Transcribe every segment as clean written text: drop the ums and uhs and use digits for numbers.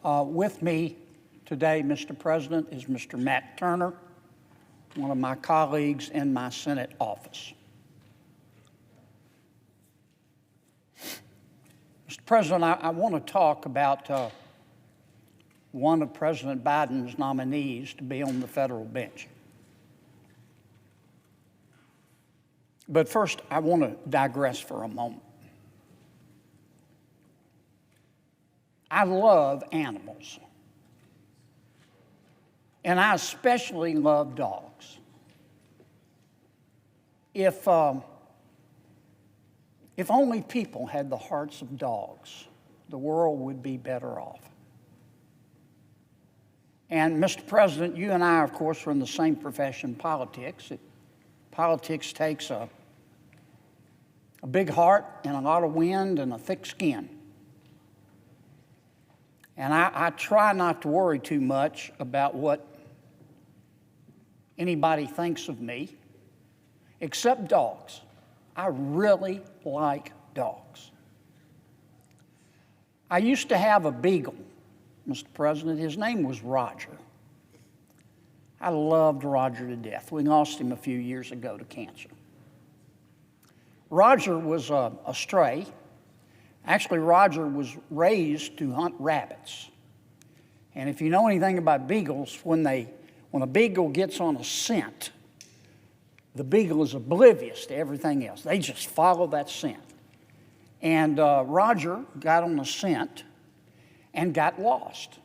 With me today, Mr. President, is Mr. Matt Turner, one of my colleagues in my Senate office. Mr. President, I want to talk about one of President Biden's nominees to be on the federal bench. But first, I want to digress for a moment. I love animals, and I especially love dogs. If only people had the hearts of dogs, the world would be better off. And Mr. President, you and I, of course, are in the same profession, politics. Politics takes a big heart and a lot of wind and a thick skin. And I try not to worry too much about what anybody thinks of me, except dogs. I really like dogs. I used to have a beagle, Mr. President. His name was Roger. I loved Roger to death. We lost him a few years ago to cancer. Roger was a stray. Actually, Roger was raised to hunt rabbits. And if you know anything about beagles, when a beagle gets on a scent, the beagle is oblivious to everything else. They just follow that scent. And Roger got on a scent and got lost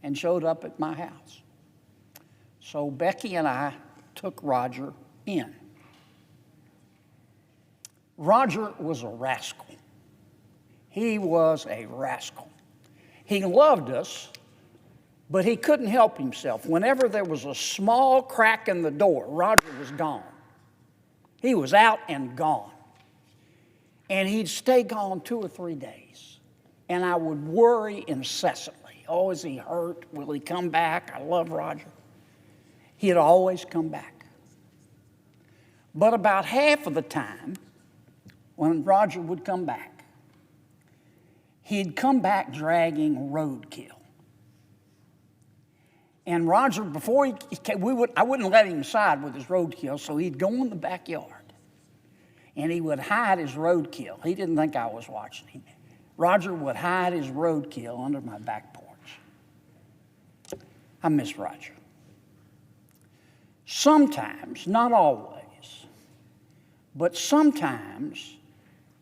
and showed up at my house. So Becky and I took Roger in. Roger was a rascal. He was a rascal. He loved us, but he couldn't help himself. Whenever there was a small crack in the door, Roger was gone. He was out and gone. And he'd stay gone 2 or 3 days. And I would worry incessantly. Oh, is he hurt? Will he come back? I love Roger. He'd always come back. But about half of the time, when Roger would come back, he'd come back dragging roadkill. And Roger, before he came, I wouldn't let him inside with his roadkill, so he'd go in the backyard and he would hide his roadkill. He didn't think I was watching him. Roger would hide his roadkill under my back porch. I miss Roger. Sometimes, not always, but sometimes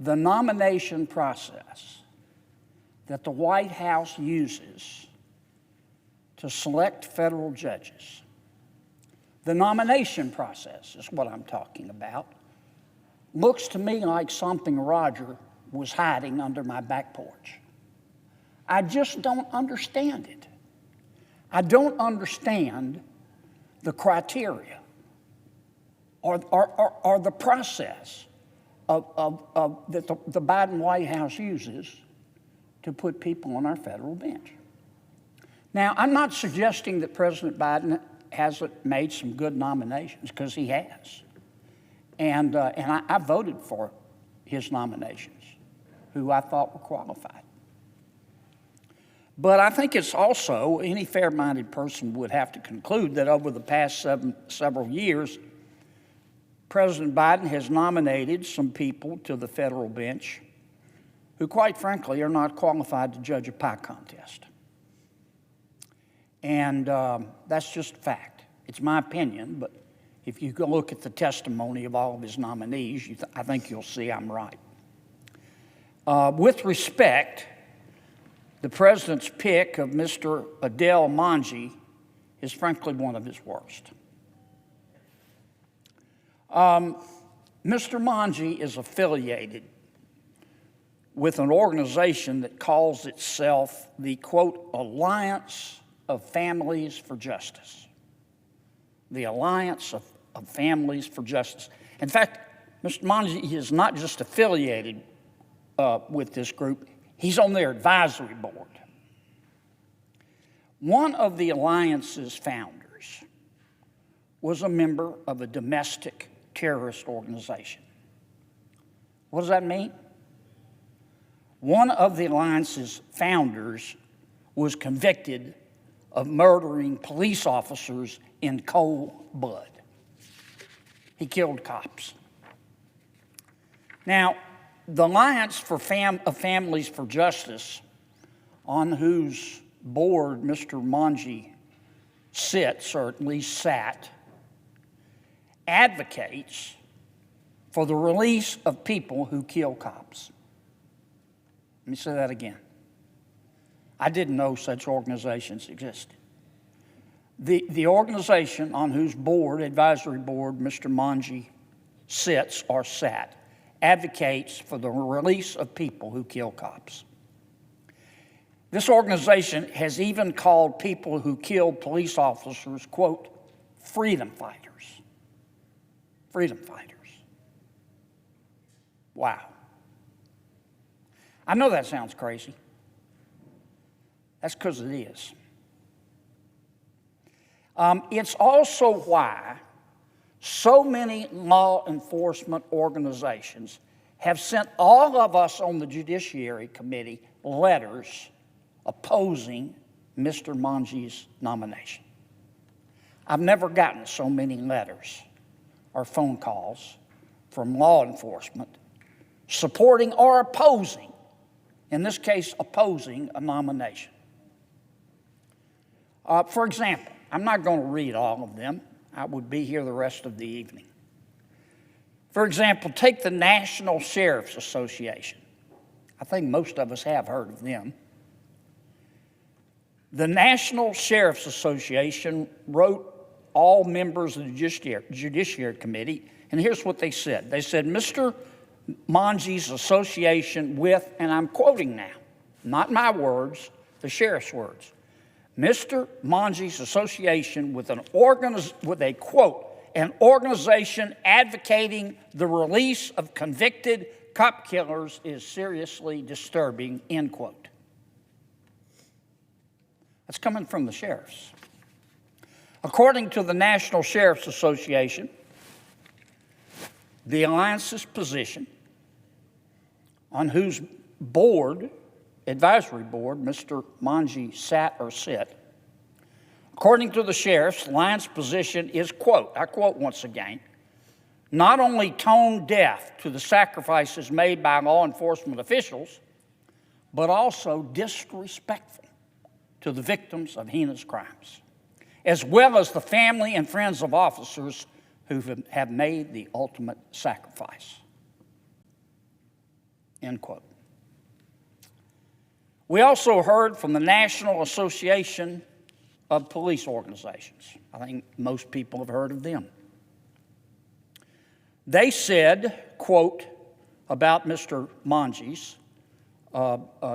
the nomination process that the White House uses to select federal judges, the nomination process is what I'm talking about, looks to me like something Roger was hiding under my back porch. I just don't understand it. I don't understand the criteria or the process that the Biden White House uses to put people on our federal bench. Now, I'm not suggesting that President Biden hasn't made some good nominations, because he has. And I voted for his nominations, who I thought were qualified. But I think it's also, any fair-minded person would have to conclude that over the past several years, President Biden has nominated some people to the federal bench who, quite frankly, are not qualified to judge a pie contest. And that's just a fact. It's my opinion, but if you go look at the testimony of all of his nominees, I think you'll see I'm right. With respect, the president's pick of Mr. Adel Mangi is frankly one of his worst. Mr. Mangi is affiliated with an organization that calls itself the, quote, Alliance of Families for Justice. The Alliance of Families for Justice. In fact, Mr. Mangi is not just affiliated with this group, he's on their advisory board. One of the Alliance's founders was a member of a domestic terrorist organization. What does that mean? One of the Alliance's founders was convicted of murdering police officers in cold blood. He killed cops. Now, the Alliance for Families for Justice, on whose board Mr. Mangi sits, or at least sat, advocates for the release of people who kill cops. Let me say that again. I didn't know such organizations existed. The organization on whose board, advisory board, Mr. Mangi sits or sat, advocates for the release of people who kill cops. This organization has even called people who kill police officers, quote, freedom fighters. Freedom fighters. Wow. I know that sounds crazy. That's because it is. It's also why so many law enforcement organizations have sent all of us on the Judiciary Committee letters opposing Mr. Mangi's nomination. I've never gotten so many letters or phone calls from law enforcement supporting or opposing, in this case, opposing a nomination. For example, I'm not going to read all of them. I would be here the rest of the evening. For example, take the National Sheriff's Association. I think most of us have heard of them. The National Sheriff's Association wrote all members of the Judiciary Committee, and here's what they said. They said, Mr. Mangi's association with, and I'm quoting now, not my words, the sheriff's words, Mr. Mangi's association with a quote, an organization advocating the release of convicted cop killers is seriously disturbing, end quote. That's coming from the sheriffs. According to the National Sheriff's Association, the Alliance's position, on whose board, advisory board, Mr. Mangi sat or sit, according to the sheriffs, the Alliance position is, quote, I quote once again, not only tone deaf to the sacrifices made by law enforcement officials, but also disrespectful to the victims of heinous crimes, as well as the family and friends of officers who have made the ultimate sacrifice, end quote. We also heard from the National Association of Police Organizations. I think most people have heard of them. They said, quote, about Mr. Mangi's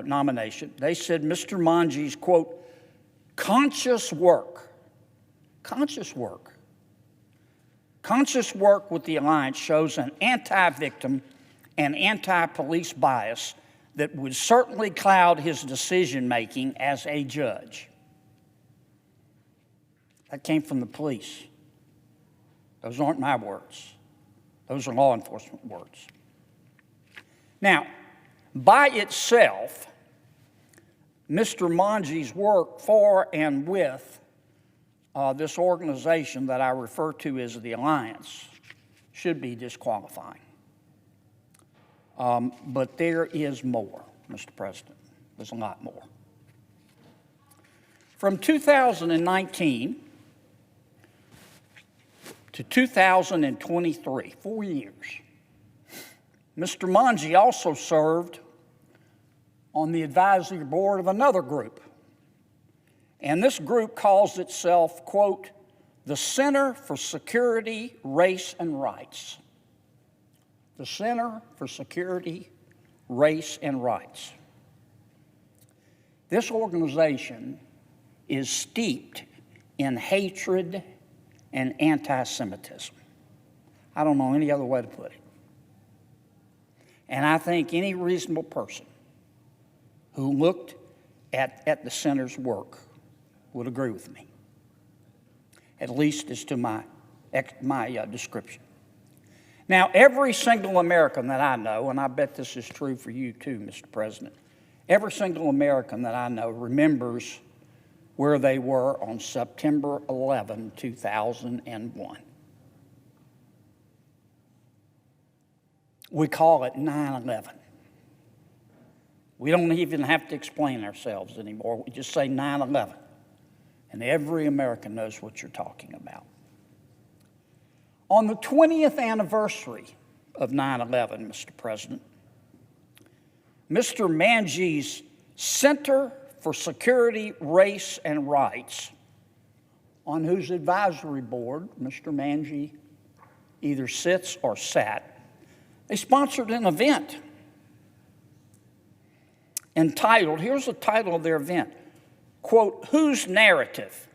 nomination, they said Mr. Mangi's, quote, conscious work with the Alliance shows an anti-victim and anti-police bias that would certainly cloud his decision-making as a judge. That came from the police. Those aren't my words. Those are law enforcement words. Now, by itself, Mr. Mangi's work for and with this organization that I refer to as the Alliance should be disqualifying. But there is more, Mr. President. There's a lot more. From 2019 to 2023, 4 years, Mr. Mangi also served on the advisory board of another group. And this group calls itself, quote, the Center for Security, Race, and Rights. The Center for Security, Race, and Rights. This organization is steeped in hatred and anti-Semitism. I don't know any other way to put it. And I think any reasonable person who looked at the center's work would agree with me, at least as to my description. Now, every single American that I know, and I bet this is true for you too, Mr. President, Every single American that I know remembers where they were on September 11, 2001. We call it 9/11. We don't even have to explain ourselves anymore. We just say 9/11. And every American knows what you're talking about. On the 20th anniversary of 9/11, Mr. President, Mr. Mangi's Center for Security, Race, and Rights, on whose advisory board Mr. Mangi either sits or sat, they sponsored an event entitled, here's the title of their event, quote, "Whose Narrative?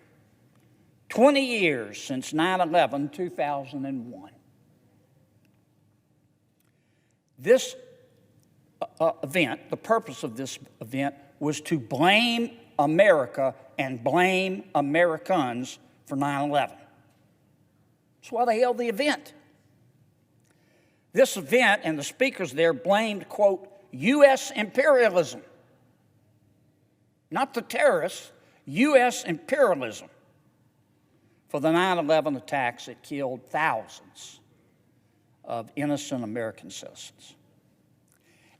20 years since 9/11, 2001. This event, the purpose of this event was to blame America and blame Americans for 9/11. That's why they held the event. This event and the speakers there blamed, quote, U.S. imperialism, not the terrorists, U.S. imperialism, for the 9/11 attacks that killed thousands of innocent American citizens.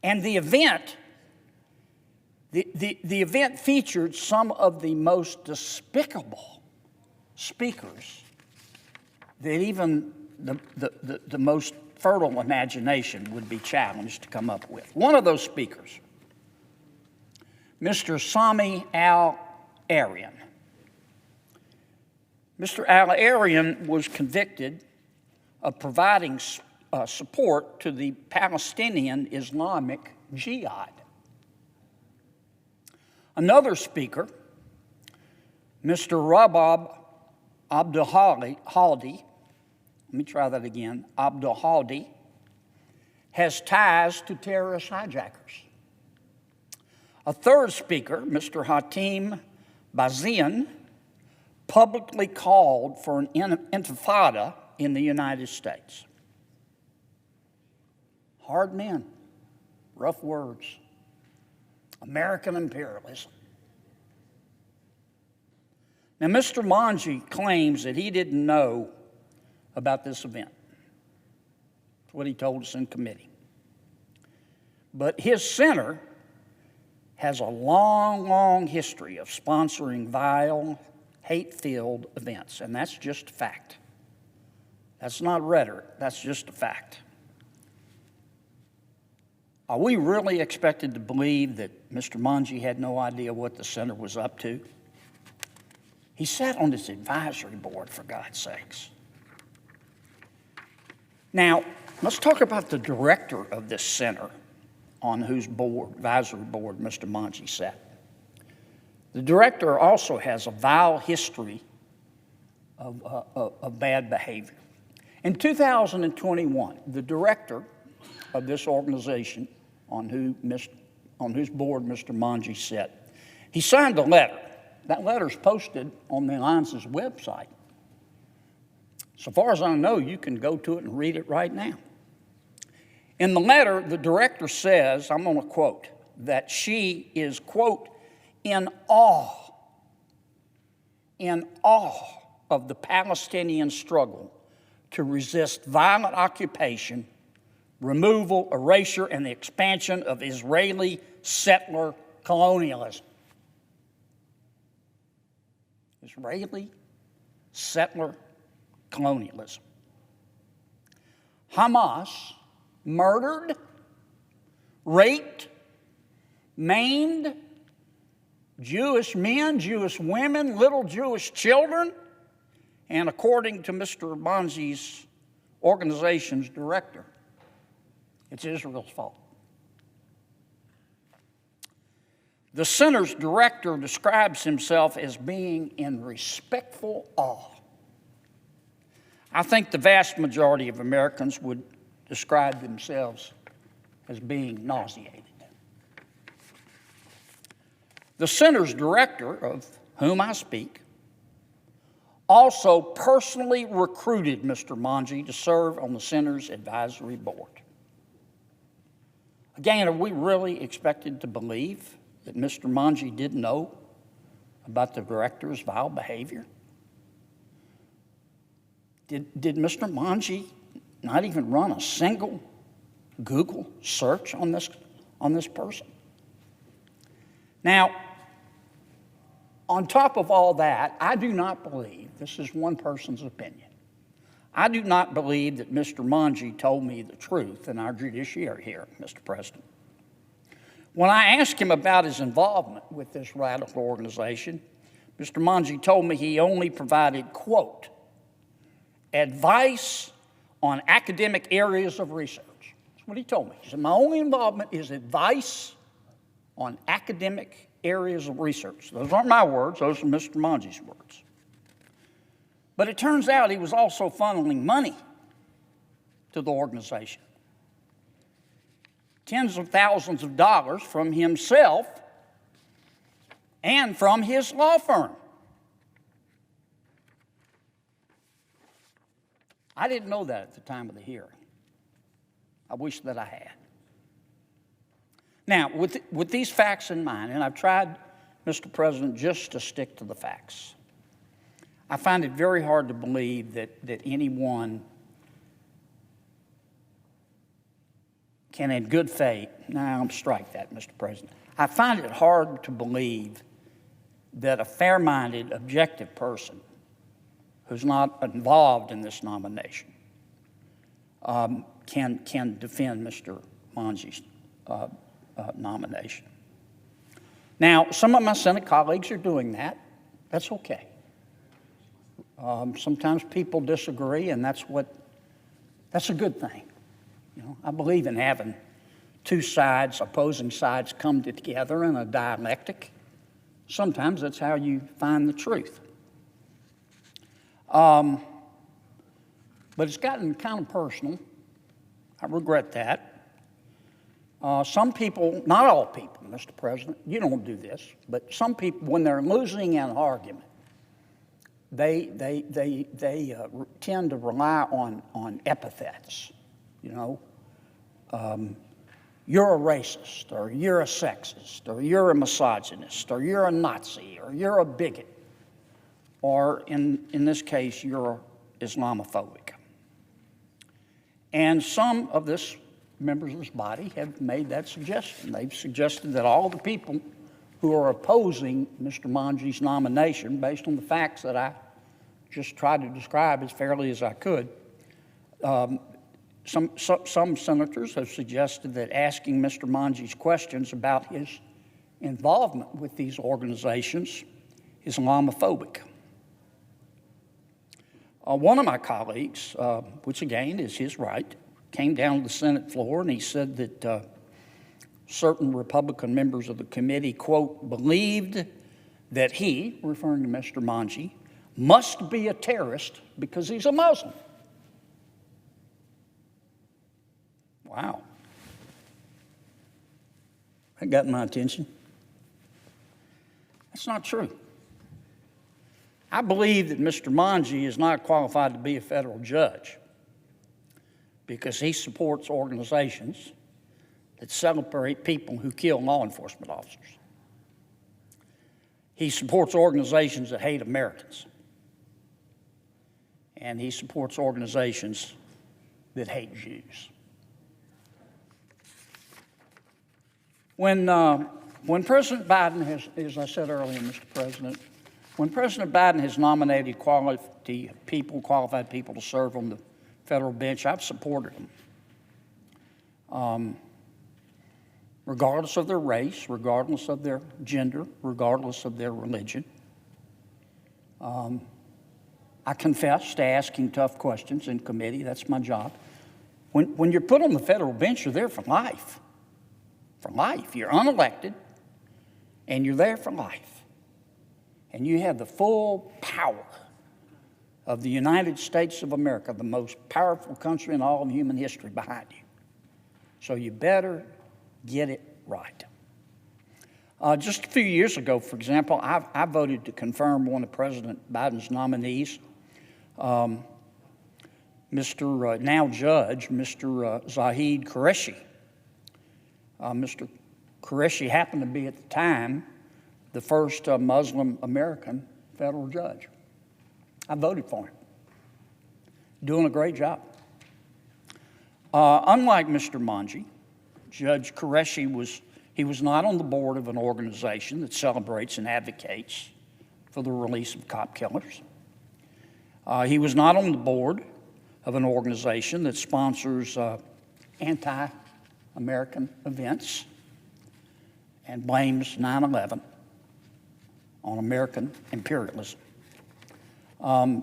And the event, the event featured some of the most despicable speakers that even the most fertile imagination would be challenged to come up with. One of those speakers, Mr. Sami al-Arian. Mr. al-Arian was convicted of providing support to the Palestinian Islamic Jihad. Another speaker, Mr. Rabab Abdul-Hadi, let me try that again, Abdul-Hadi, has ties to terrorist hijackers. A third speaker, Mr. Hatim Bazian, publicly called for an intifada in the United States. Hard men, rough words, American imperialism. Now, Mr. Mangi claims that he didn't know about this event. That's what he told us in committee. But his center has a long, long history of sponsoring vile, hate-filled events, and that's just a fact. That's not rhetoric, that's just a fact. Are we really expected to believe that Mr. Mangi had no idea what the center was up to? He sat on this advisory board, for God's sakes. Now, let's talk about the director of this center on whose advisory board Mr. Mangi sat. The director also has a vile history of bad behavior. In 2021, the director of this organization on whose board Mr. Mangi sat, he signed a letter. That letter's posted on the Alliance's website. So far as I know, you can go to it and read it right now. In the letter, the director says, I'm going to quote, that she is, quote, in awe of the Palestinian struggle to resist violent occupation, removal, erasure, and the expansion of Israeli settler colonialism. Israeli settler colonialism. Hamas murdered, raped, maimed Jewish men, Jewish women, little Jewish children, and according to Mr. Mangi's organization's director, it's Israel's fault. The center's director describes himself as being in respectful awe. I think the vast majority of Americans would describe themselves as being nauseated. The center's director, of whom I speak, also personally recruited Mr. Mangi to serve on the center's advisory board. Again, are we really expected to believe that Mr. Mangi didn't know about the director's vile behavior? Did Mr. Mangi not even run a single Google search on this person? Now, on top of all that, I do not believe, this is one person's opinion, I do not believe that Mr. Mangi told me the truth in our judiciary here, Mr. President. When I asked him about his involvement with this radical organization, Mr. Mangi told me he only provided, quote, advice on academic areas of research. That's what he told me. He said, my only involvement is advice on academic areas of research. Those aren't my words, those are Mr. Mangi's words. But it turns out he was also funneling money to the organization. Tens of thousands of dollars from himself and from his law firm. I didn't know that at the time of the hearing. I wish that I had. Now, with these facts in mind, and I've tried, Mr. President, just to stick to the facts, I find it very hard to believe that anyone can, in good faith, now strike that, Mr. President. I find it hard to believe that a fair-minded, objective person who's not involved in this nomination can defend Mr. Mangi's nomination. Now, some of my Senate colleagues are doing that. That's okay. Sometimes people disagree, and that's a good thing. You know, I believe in having two sides, opposing sides, come together in a dialectic. Sometimes that's how you find the truth. But it's gotten kind of personal. I regret that. Some people, not all people, Mr. President, you don't do this, but some people, when they're losing an argument, they tend to rely on epithets, you know. You're a racist, or you're a sexist, or you're a misogynist, or you're a Nazi, or you're a bigot, or in this case, you're Islamophobic. And some of this members of this body have made that suggestion. They've suggested that all the people who are opposing Mr. Mangi's nomination, based on the facts that I just tried to describe as fairly as I could, some senators have suggested that asking Mr. Mangi's questions about his involvement with these organizations is Islamophobic. One of my colleagues, which again is his right, came down to the Senate floor and he said that certain Republican members of the committee, quote, believed that he, referring to Mr. Mangi, must be a terrorist because he's a Muslim. Wow. That got my attention. That's not true. I believe that Mr. Mangi is not qualified to be a federal judge because he supports organizations that celebrate people who kill law enforcement officers. He supports organizations that hate Americans. And he supports organizations that hate Jews. When President Biden has, as I said earlier, Mr. President, when President Biden has nominated qualified people to serve on the federal bench, I've supported them. Regardless of their race, regardless of their gender, regardless of their religion. I confess to asking tough questions in committee. That's my job. When you're put on the federal bench, you're there for life. For life. You're unelected, and you're there for life. And you have the full power of the United States of America, the most powerful country in all of human history, behind you. So you better get it right. Just a few years ago, for example, I voted to confirm one of President Biden's nominees, Mr. now Judge, Mr. Zahid Qureshi. Mr. Qureshi happened to be at the time the first Muslim American federal judge. I voted for him. Doing a great job. Unlike Mr. Mangi, Judge Qureshi was not on the board of an organization that celebrates and advocates for the release of cop killers. He was not on the board of an organization that sponsors anti-American events and blames 9/11 on American imperialism.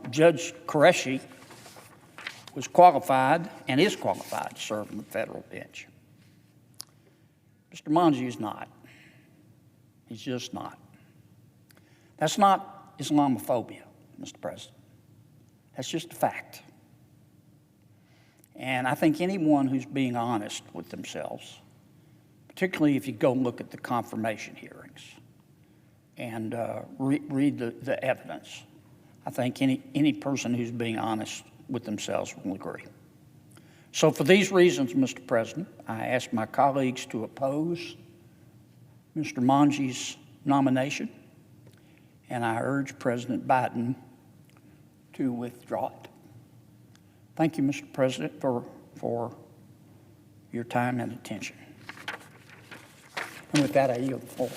Judge Qureshi was qualified and is qualified to serve on the federal bench. Mr. Mangi is not. He's just not. That's not Islamophobia, Mr. President. That's just a fact. And I think anyone who's being honest with themselves, particularly if you go look at the confirmation hearings and read the evidence, I think any person who's being honest with themselves will agree. So for these reasons, Mr. President, I ask my colleagues to oppose Mr. Mangi's nomination, and I urge President Biden to withdraw it. Thank you, Mr. President, for your time and attention. And with that, I yield the floor.